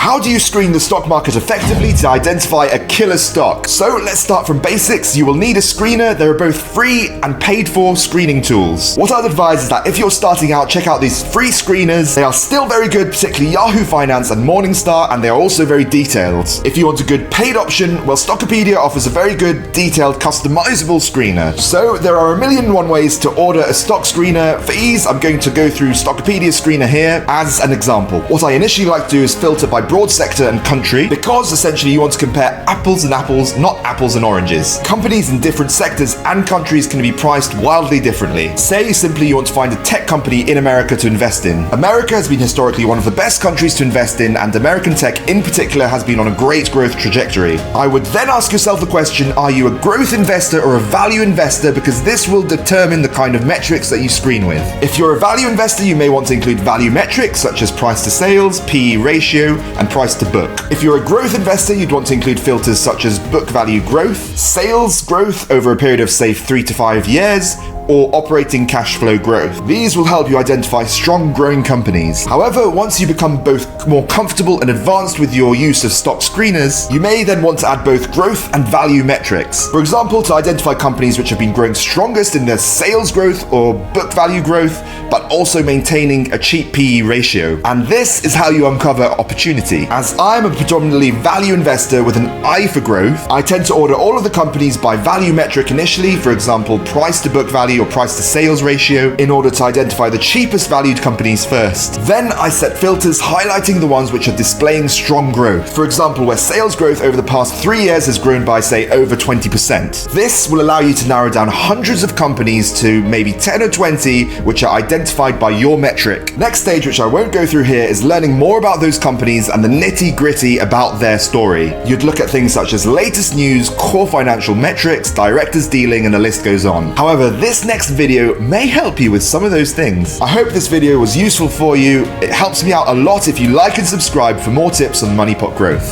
How do you screen the stock market effectively to identify a killer stock? So let's start from basics. You will need a screener. There are both free and paid for screening tools. What I'd advise is that if you're starting out, check out these free screeners. They are still very good, particularly Yahoo Finance and Morningstar, and they are also very detailed. If you want a good paid option, well, Stockopedia offers a very good, detailed, customizable screener. So there are 1,000,001 ways to order a stock screener. For ease, I'm going to go through Stockopedia's screener here as an example. What I initially like to do is filter by broad sector and country, because essentially you want to compare apples and apples, not apples and oranges. Companies in different sectors and countries can be priced wildly differently. Say simply you want to find a tech company in America to invest in. America has been historically one of the best countries to invest in, and American tech in particular has been on a great growth trajectory. I would then ask yourself the question, are you a growth investor or a value investor? Because this will determine the kind of metrics that you screen with. If you're a value investor, you may want to include value metrics such as price to sales, PE ratio, and price to book. If you're a growth investor, you'd want to include filters such as book value growth, sales growth over a period of say 3 to 5 years, or operating cash flow growth. These will help you identify strong growing companies. However, once you become both more comfortable and advanced with your use of stock screeners, you may then want to add both growth and value metrics. For example, to identify companies which have been growing strongest in their sales growth or book value growth, but also maintaining a cheap PE ratio. And this is how you uncover opportunity. As I'm a predominantly value investor with an eye for growth, I tend to order all of the companies by value metric initially, for example, price to book value or price to sales ratio, in order to identify the cheapest valued companies first. Then I set filters highlighting the ones which are displaying strong growth. For example, where sales growth over the past 3 years has grown by say over 20%. This will allow you to narrow down hundreds of companies to maybe 10 or 20 which are identified by your metric. Next stage, which I won't go through here, is learning more about those companies and the nitty-gritty about their story. You'd look at things such as latest news, core financial metrics, directors dealing, and the list goes on. However, this next video may help you with some of those things. I hope this video was useful for you. It helps me out a lot if you like and subscribe for more tips on money pot growth.